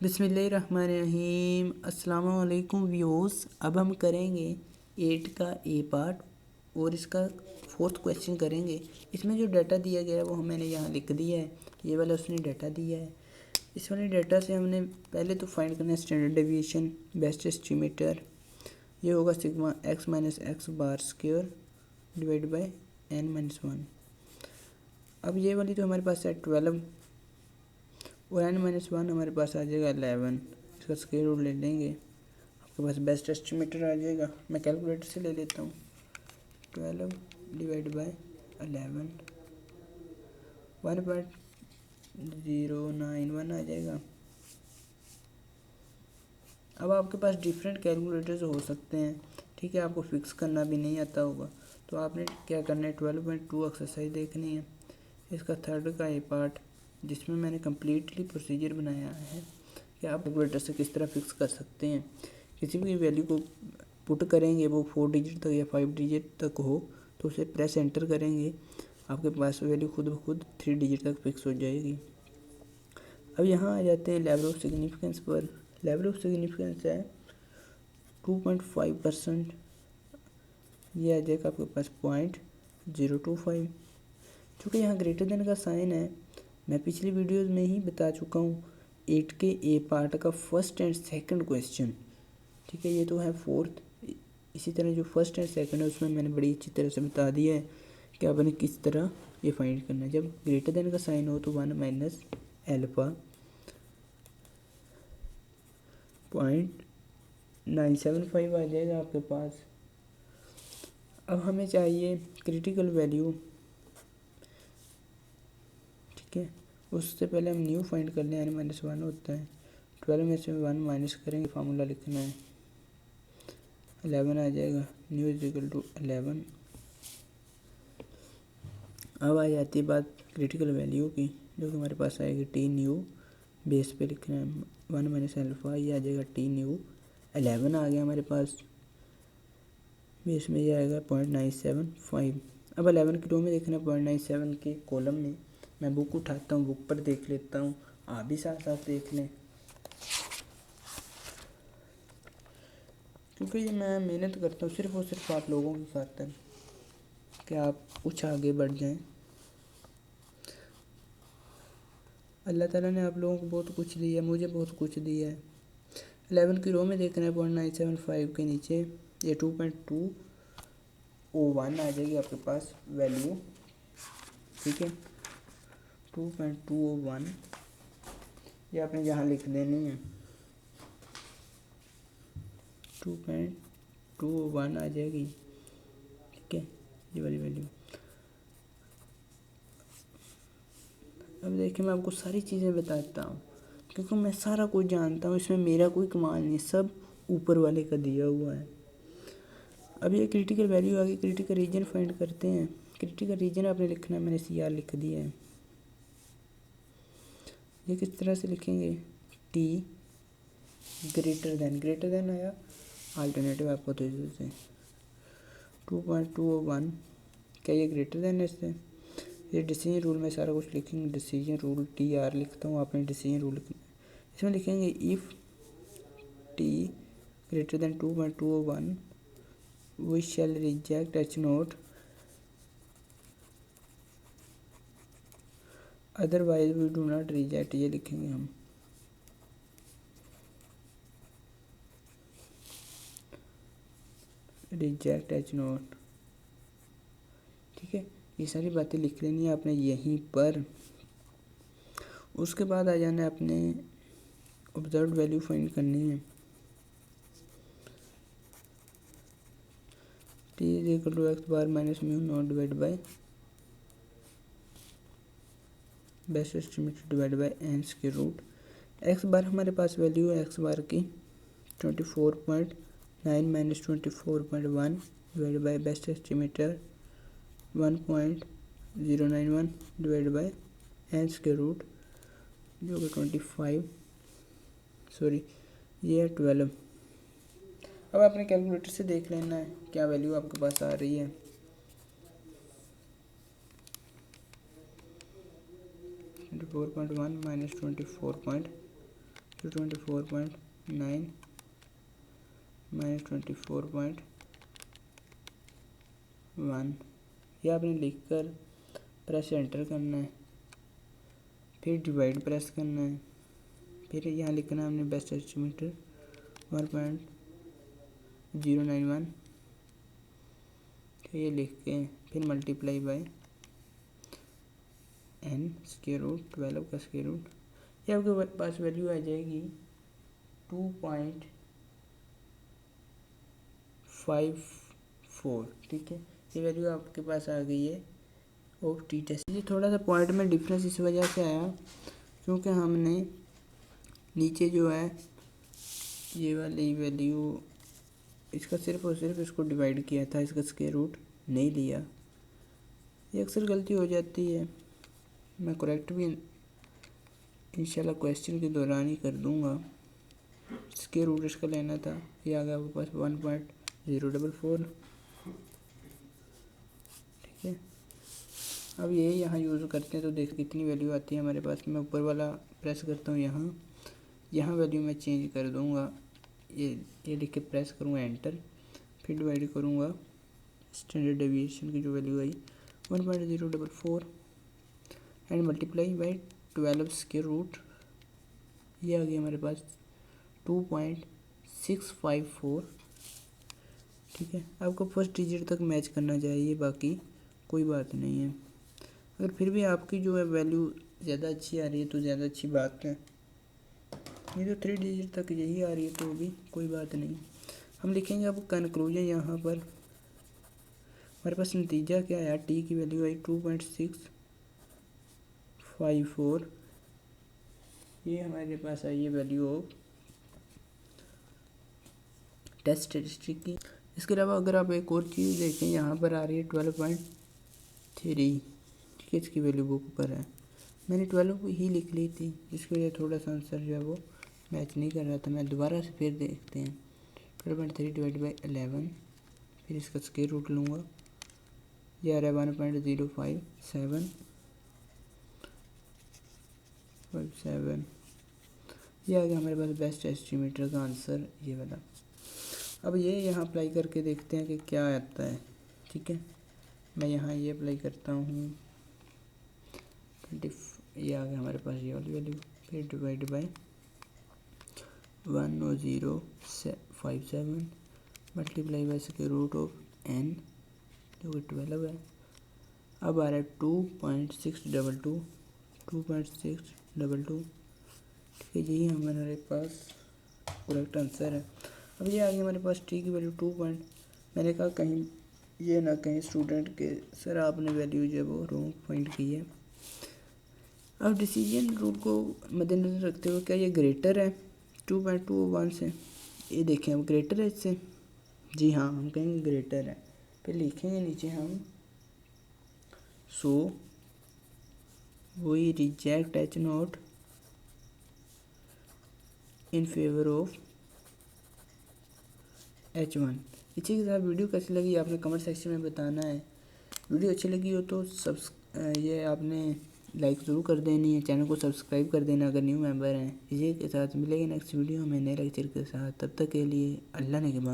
बिस्मिल्लाहिर्रहमानिर्रहीम। अस्सलामुअलैकुम व्यूअर्स। अब हम करेंगे 8 का ए पार्ट और इसका 4th क्वेश्चन करेंगे। इसमें जो डाटा दिया गया है वो मैंने यहाँ लिख दिया है। ये वाला उसने डाटा दिया है। इस वाले डाटा से हमने पहले तो फाइंड करना है स्टैंडर्ड डेविएशन, बेस्ट एस्टिमेटर। ये होगा sigma x minus x bar square divide by n-1। अब ये वाली तो हमारे पास है 12 और n-1 हमारे पास आ जाएगा 11। इसका स्क्वायर रूट ले लेंगे, आपके पास बेस्ट एस्टिमेटर आ जाएगा। मैं कैलकुलेटर से ले लेता हूँ। 12 डिवाइड बाई 11 1.091 आ जाएगा। अब आपके पास डिफरेंट कैलकुलेटर्स हो सकते हैं, ठीक है। आपको फिक्स करना भी नहीं आता होगा तो आपने क्या करना है, 12.2 एक्सरसाइज देखनी है। इसका थर्ड का ये पार्ट जिसमें मैंने कम्प्लीटली प्रोसीजर बनाया है कि आप कैलकुलेटर से किस तरह फिक्स कर सकते हैं। किसी भी वैल्यू को पुट करेंगे, वो 4 डिजिट तक या 5 डिजिट तक हो तो उसे प्रेस एंटर करेंगे, आपके पास वैल्यू खुद ब खुद 3 डिजिट तक फिक्स हो जाएगी। अब यहाँ आ जाते हैं लेवल ऑफ सिग्निफिकेंस पर। लेवल ऑफ सिग्निफिकेंस है 2.5%। ये आ जाएगा आपके पास 0.025। चूँकि यहाँ ग्रेटर देन का साइन है, मैं पिछली वीडियोस में ही बता चुका हूँ 8 के ए पार्ट का फर्स्ट एंड सेकंड क्वेश्चन, ठीक है। ये तो है 4th। इसी तरह जो फर्स्ट एंड सेकंड है उसमें मैंने बड़ी अच्छी तरह से बता दिया है कि आपने किस तरह ये फाइंड करना है। जब ग्रेटर देन का साइन हो तो 1 माइनस एल्फा 0.975 आ जाएगा आपके पास। अब हमें चाहिए क्रिटिकल वैल्यू, ठीक है। उससे पहले हम न्यू फाइंड कर लें। n-1 होता है 12 में से 1 माइनस करेंगे, फार्मूला लिखना है 11 आ जाएगा। Nu is equal to 11। अब आ जाती है बात क्रिटिकल वैल्यू की, जो कि हमारे पास आएगी टी न्यू। बेस पे लिखना है 1 माइनस अल्फ़ा, ये आ जाएगा टी न्यू। 11 आ गया हमारे पास। बेस में ये आएगा 0.975। अब 11 की रो में देखना है 0.97 के कॉलम में। मैं बुक उठाता हूँ, बुक पर देख लेता हूँ, आप भी साथ साथ देख लें, क्योंकि ये मैं मेहनत करता हूँ सिर्फ़ और सिर्फ आप लोगों की खातिर कि आप कुछ आगे बढ़ जाएं। अल्लाह ताला ने आप लोगों को बहुत कुछ दिया है, मुझे बहुत कुछ दिया है। 11 की रो में देखना है 0.975 के नीचे ये 2.201 आ जाएगी आपके पास वैल्यू, ठीक है। 2.201 ये आपने यहाँ लिख देनी है। 2.201 आ जाएगी, ठीक है, ये वाली वैल्यू। अब देखिए मैं आपको सारी चीज़ें बताता हूँ क्योंकि मैं सारा कुछ जानता हूँ, इसमें मेरा कोई कमाल नहीं, सब ऊपर वाले का दिया हुआ है। अब ये क्रिटिकल वैल्यू आ गई, क्रिटिकल रीजन फाइंड करते हैं। क्रिटिकल रीजन आपने लिखना है, मैंने CR लिख दिया है। ये किस तरह से लिखेंगे, T ग्रेटर देन आया, अल्टरनेटिव आपको तो से 2.201 क्या ये ग्रेटर देन है इससे। ये डिसीजन रूल में सारा कुछ लिखेंगे। डिसीजन रूल TR लिखता हूँ, आपने डिसीजन रूल लिखना है। इसमें लिखेंगे if T greater than 2.201 we shall reject H not, otherwise we do not reject. ये लिखेंगे हम। रिजेक्ट H नोट, ठीक है। ये सारी बातें लिख लेनी है आपने यहीं पर। उसके बाद आ जाना है अपने ऑब्जर्व वैल्यू फाइंड करनी है। T is equal to x bar minus mu not divide by best estimated divide by n square root. X bar हमारे पास वैल्यू है एक्स बार की 24.9 minus 24.1 divide by best estimator 1.091 divide by n square root, जो कि 25 sorry ये है 12। अब आपने कैलकुलेटर से देख लेना है क्या वैल्यू आपके पास आ रही है। 24.1 माइनस 24.1 तो 24.9 माइनस 24.1 ये आपने लिख कर प्रेस एंटर करना है, फिर डिवाइड प्रेस करना है, फिर यहाँ लिखना है हमने बेस्ट एस्टिमेटर 1.091, तो ये लिख के फिर multiply by n square root 12 का स्क्वायर रूट, ये आपके पास वैल्यू आ जाएगी 2.54। ठीक है, ये वैल्यू आपके पास आ गई है ऑफ टी टेस्ट। ये थोड़ा सा पॉइंट में डिफरेंस इस वजह से आया क्योंकि हमने नीचे जो है ये वाली वैल्यू इसका सिर्फ और सिर्फ इसको डिवाइड किया था, इसका स्क्वायर रूट नहीं लिया। ये अक्सर गलती हो जाती है, मैं करेक्ट भी इंशाल्लाह क्वेश्चन के दौरान ही कर दूंगा। स्क्वायर रूट इसका लेना था, ये आ गया आपके पास 1.044। ठीक है, अब ये यहाँ यूज़ करते हैं तो देख कितनी वैल्यू आती है हमारे पास। मैं ऊपर वाला प्रेस करता हूँ, यहाँ वैल्यू मैं चेंज कर दूँगा, ये लिख के प्रेस करूँगा एंटर, फिर डिवाइड करूँगा स्टैंडर्ड डेविएशन की जो वैल्यू आई 1.044 and multiply by 12 square root, ये आ गया हमारे पास 2.654। ठीक है, आपको फर्स्ट डिजिट तक मैच करना चाहिए, बाकी कोई बात नहीं है। अगर फिर भी आपकी जो है वैल्यू ज़्यादा अच्छी आ रही है तो ज़्यादा अच्छी बात है, ये तो 3 डिजिट तक यही आ रही है तो भी कोई बात नहीं। हम लिखेंगे अब कंक्लूजन, यहाँ पर हमारे पास नतीजा क्या आया, टी की वैल्यू आई 2.654, ये हमारे पास आई है वैल्यू ऑफ टेस्ट स्टैटिस्टिक की। इसके अलावा अगर आप एक और चीज़ देखें, यहाँ पर आ रही है 12.3। ठीक है, इसकी वैल्यू बुक पर है, मैंने 12 ही लिख ली थी, जिसकी वजह थोड़ा सा आंसर जो है वो मैच नहीं कर रहा था। मैं दोबारा से फिर देखते हैं 12.3 डिवाइड बाई 11, फिर इसका स्क्वायर रूट लूँगा, ये आ रहा है 1.057 ये आ गया हमारे पास बेस्ट एस्टिमेटर का आंसर ये वाला। अब ये यहाँ अप्लाई करके देखते हैं कि क्या आता है। ठीक है, मैं यहाँ ये अप्लाई करता हूँ, ये आ गया हमारे पास ये वाली वैल्यू, फिर divide by 1.057 multiply by square root of n जो कि 12 है। अब आ रहा है 2.622। ठीक है, यही हमारे पास करेक्ट आंसर है। अब ये आ गया हमारे पास टी की वैल्यू 2 पॉइंट, मैंने कहा कहीं ये ना कहीं स्टूडेंट के सर आपने वैल्यू जो है वो रॉन्ग पॉइंट की है। अब डिसीजन रूल को मद्देनजर रखते हुए क्या ये ग्रेटर है 2.201 से, ये देखें अब ग्रेटर है इससे, जी हाँ हम कहेंगे ग्रेटर है। फिर लिखेंगे नीचे हम so we reject H not in favour of H1। इसी के साथ वीडियो कैसी लगी आपने कमेंट सेक्शन में बताना है। वीडियो अच्छी लगी हो तो ये आपने लाइक ज़रूर कर देनी है, चैनल को सब्सक्राइब कर देना अगर न्यू मेंबर हैं। इसी के साथ मिलेंगे नेक्स्ट वीडियो में नए लेक्चर के साथ, तब तक के लिए अल्लाह ने के बाद।